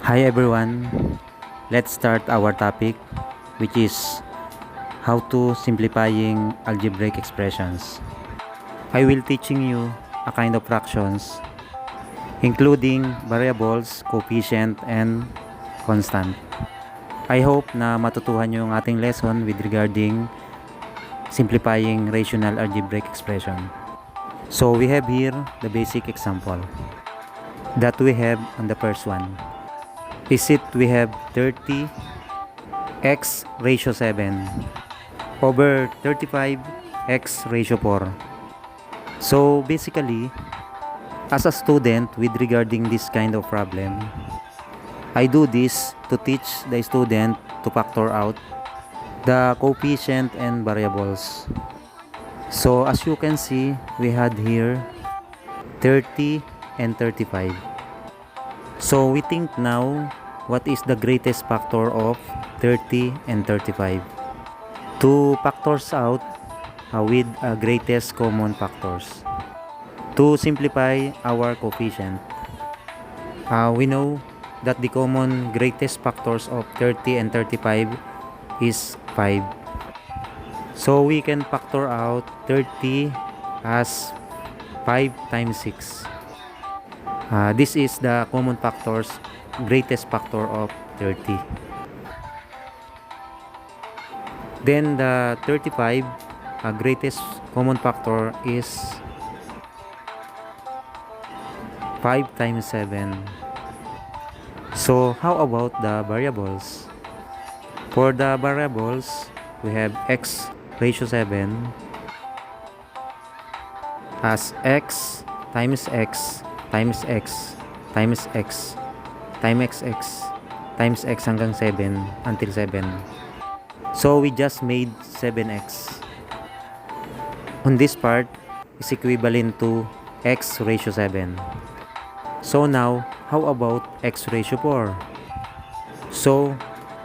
Hi everyone, let's start our topic, which is how to simplifying algebraic expressions. I will teaching you a kind of fractions including variables, coefficient, and constant. I hope na matutuhan nyo yung ating lesson with regarding simplifying rational algebraic expression. So we have here the basic example that we have on the first one. Is it we have 30 x ratio 7 over 35 x ratio 4. So basically, as a student with regarding this kind of problem, I do this to teach the student to factor out the coefficient and variables. So as you can see, we had here 30 and 35. So we think now, what is the greatest factor of 30 and 35? To factors out with greatest common factors. To simplify our coefficient, we know that the common greatest factors of 30 and 35 is 5. So we can factor out 30 as 5 times 6. This is the common factors, greatest factor of 30. Then the 35, greatest common factor is 5 times 7. So how about the variables? For the variables, we have x ratio 7 as x times x times x times x times x times x hanggang 7 until 7. So we just made 7x. On this part is equivalent to x ratio 7. So now, how about x ratio 4? So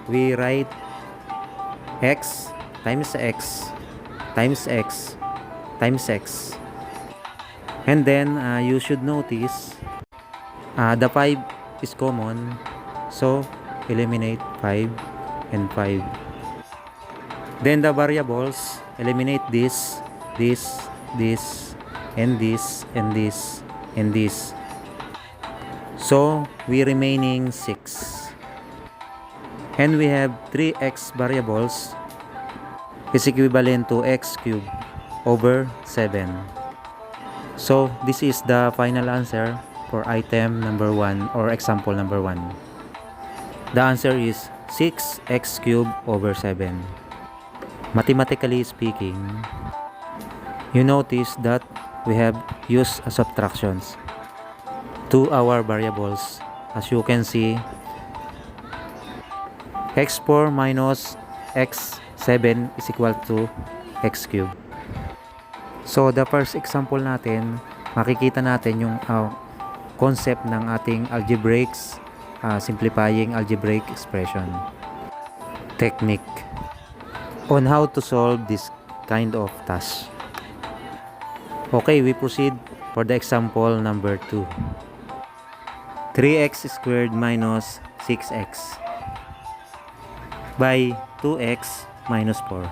we write x times x times x times x. And then you should notice the 5 is common, so eliminate 5 and 5. Then the variables, eliminate this, and this, and this, and this. So we remaining 6. And we have 3x variables is equivalent to x cubed over 7. So this is the final answer for item number 1 or example number 1. The answer is 6x cubed over 7. Mathematically speaking, you notice that we have used subtractions to our variables. As you can see, x4 minus x7 is equal to x cubed. So the first example natin, makikita natin yung concept ng ating algebraics, simplifying algebraic expression technique on how to solve this kind of task. Okay, we proceed for the example number 2. 3x squared minus 6x by 2x minus 4.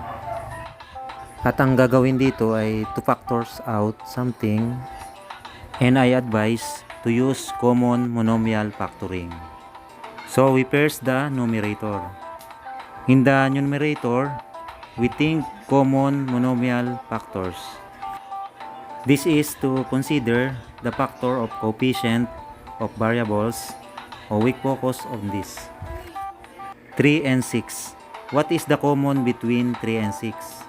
At ang gagawin dito ay to factors out something, and I advise to use common monomial factoring. So we first the numerator. In the numerator, we think common monomial factors. This is to consider the factor of coefficient of variables, or we focus on this. 3 and 6. What is the common between 3 and 6?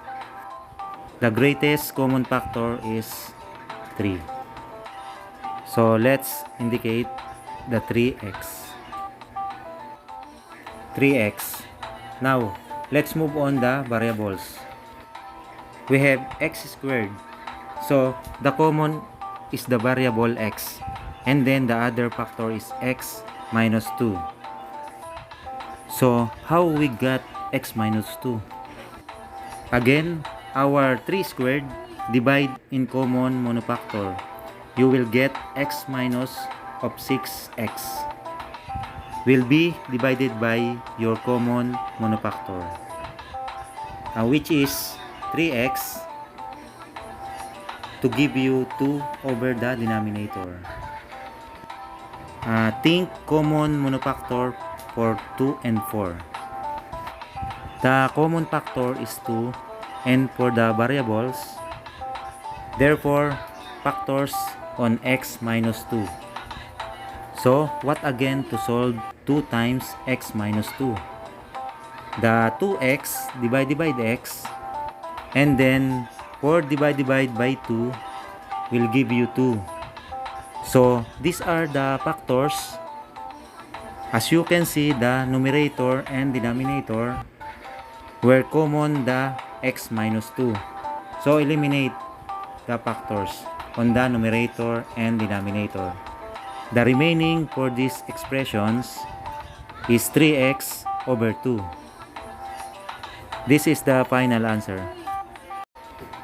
The greatest common factor is 3. So let's indicate the 3x. 3x. Now, let's move on the variables. We have x squared. So the common is the variable x, and then the other factor is x minus 2. So how we got x minus 2? Again, our 3 squared divide in common monofactor. You will get x minus of 6x. will be divided by your common monofactor, which is 3x, to give you 2 over the denominator. Think common monofactor for 2 and 4. The common factor is 2, and for the variables, therefore factors on x minus 2. So what again to solve 2 times x minus 2? The 2x divided by the x, and then 4 divided by 2 will give you 2. So these are the factors. As you can see, the numerator and denominator were common the x minus 2. So eliminate the factors on the numerator and denominator. The remaining for these expressions is 3x over 2. This is the final answer.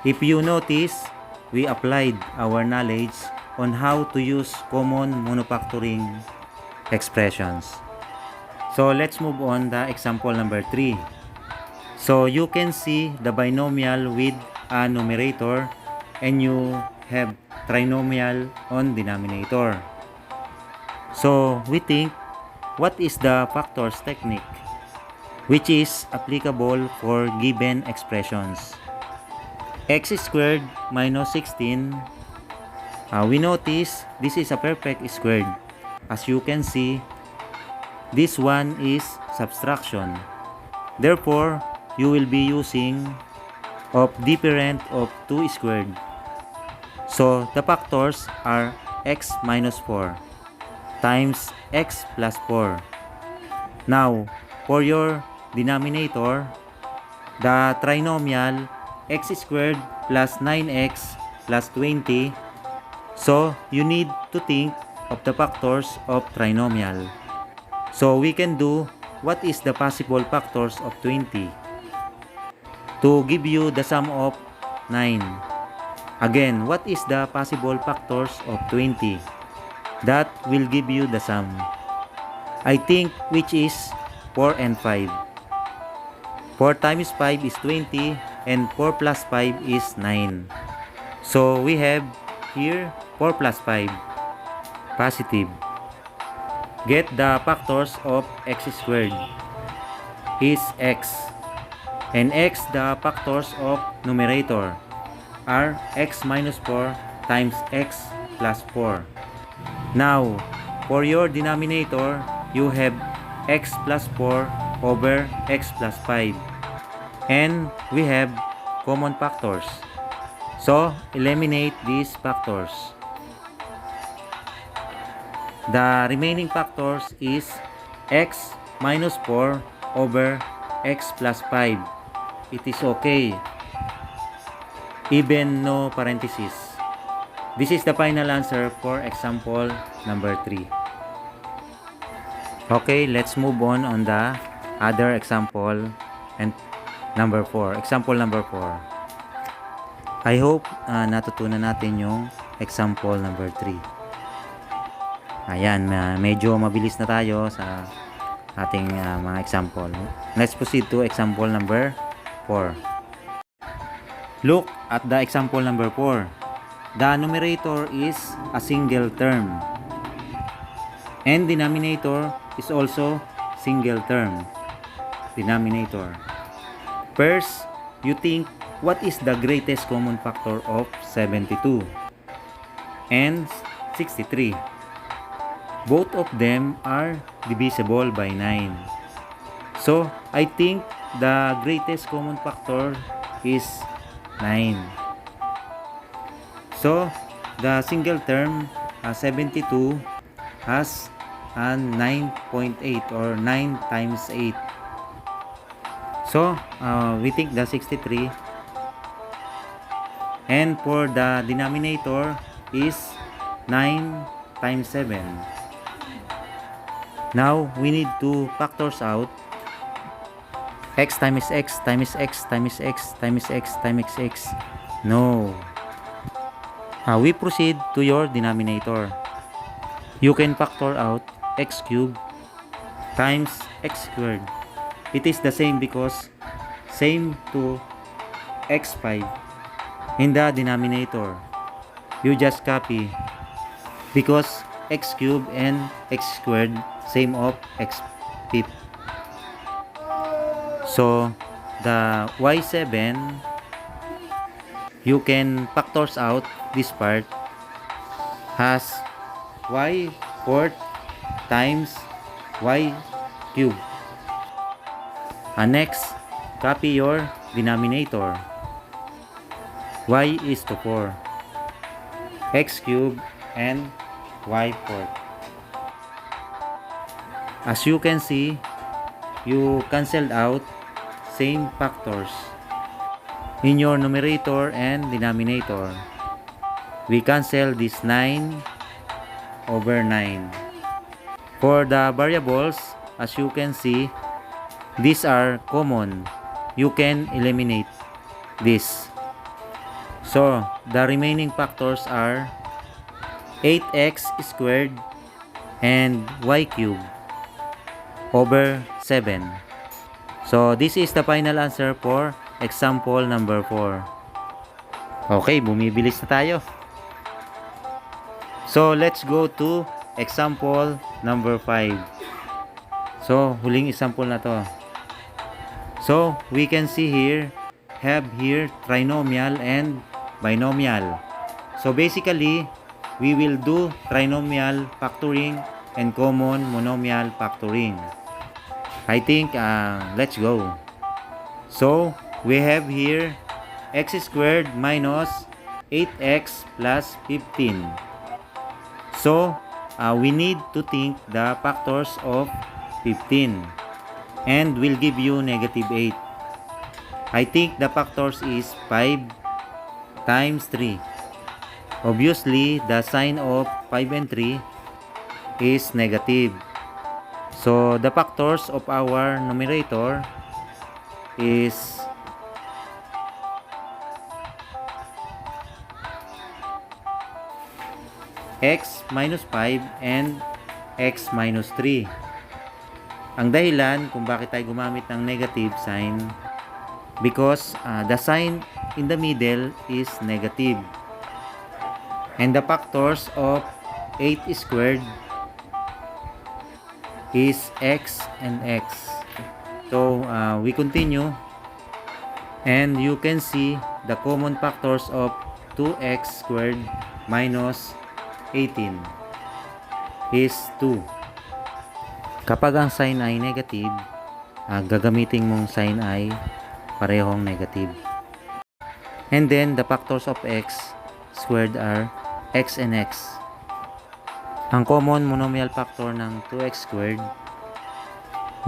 If you notice, we applied our knowledge on how to use common monofactoring expressions. So let's move on the example number 3. So you can see the binomial with a numerator and you have trinomial on denominator. So we think, what is the factors technique which is applicable for given expressions? X squared minus 16, we notice this is a perfect squared. As you can see, this one is subtraction. Therefore, you will be using of different of 2 squared. So the factors are x minus 4 times x plus 4. Now, for your denominator, the trinomial x squared plus 9x plus 20. So you need to think of the factors of trinomial. So we can do what is the possible factors of 20 to give you the sum of 9. Again, what is the possible factors of 20? That will give you the sum. I think which is 4 and 5. 4 times 5 is 20 and 4 plus 5 is 9. So we have here 4 plus 5, positive. Get the factors of x squared is x, and x the factors of numerator are x minus 4 times x plus 4. Now, for your denominator, you have x plus 4 over x plus 5. And we have common factors. So, eliminate these factors. The remaining factors is x minus 4 over x plus 5. It is okay. Even no parentheses. This is the final answer for example number 3. Okay, let's move on the other example and number 4. Example number 4. I hope natutunan natin yung example number 3. Ayan, medyo mabilis na tayo sa ating mga example. Let's proceed to example number 4. Look at the example number 4. The numerator is a single term and denominator is also single term. Denominator. First, you think what is the greatest common factor of 72 and 63? Both of them are divisible by 9. So, I think the greatest common factor is 9. So, the single term 72 has 9.8 or 9 times 8. So, we take the 63. And for the denominator is 9 times 7. Now, we need to factors out x times x times x times x times x times x. No. We proceed to your denominator. You can factor out x cubed times x squared. It is the same because same to x5 in the denominator. You just copy because x cubed and x squared same of x fifth. So the y7, you can factors out this part has y fourth times y cubed. And next, copy your denominator. Y is to 4, x cubed and y fourth. As you can see, you canceled out same factors in your numerator and denominator. We cancel this 9 over 9. For the variables, as you can see, these are common. You can eliminate this. So the remaining factors are 8x squared and y cubed over 7. So this is the final answer for example number 4. Okay, bumibilis na tayo. So let's go to example number 5. So huling example na to. So we can see here, have here trinomial and binomial. So basically, we will do trinomial factoring and common monomial factoring. I think let's go. So we have here x squared minus 8x plus 15. So we need to think the factors of 15 and will give you negative 8. I think the factors is 5 times 3. Obviously, the sign of 5 and 3 is negative. So the factors of our numerator is x minus 5 and x minus 3. Ang dahilan kung bakit tayo gumamit ng negative sign, because the sign in the middle is negative. And the factors of 8 squared is x and x. So we continue, and you can see the common factors of 2x squared minus 18 is 2. Kapag ang sign ay negative, gagamitin mong sign ay parehong negative. And then the factors of x squared are x and x. Ang common monomial factor ng 2x squared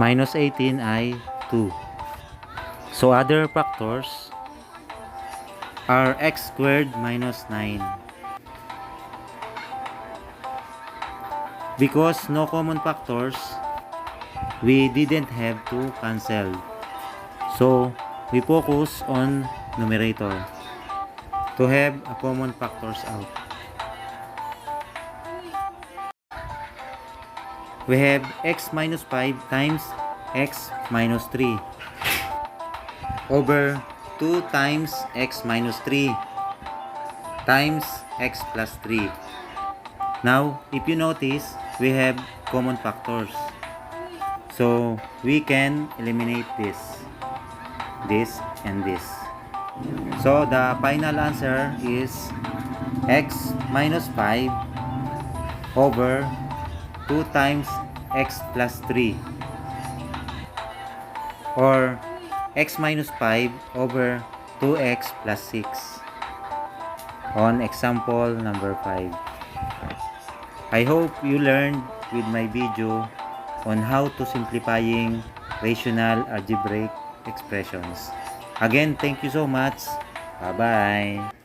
minus 18 ay 2. So other factors are x squared minus 9. Because no common factors, we didn't have to cancel. So we focus on numerator to have a common factors out. We have x minus 5 times x minus 3 over 2 times x minus 3 times x plus 3. Now, if you notice, we have common factors. So we can eliminate this and this. So the final answer is x minus 5 over 2 times x plus 3 or x minus 5 over 2x plus 6 on example number 5. I hope you learned with my video on how to simplifying rational algebraic expressions. Again, thank you so much. Bye-bye.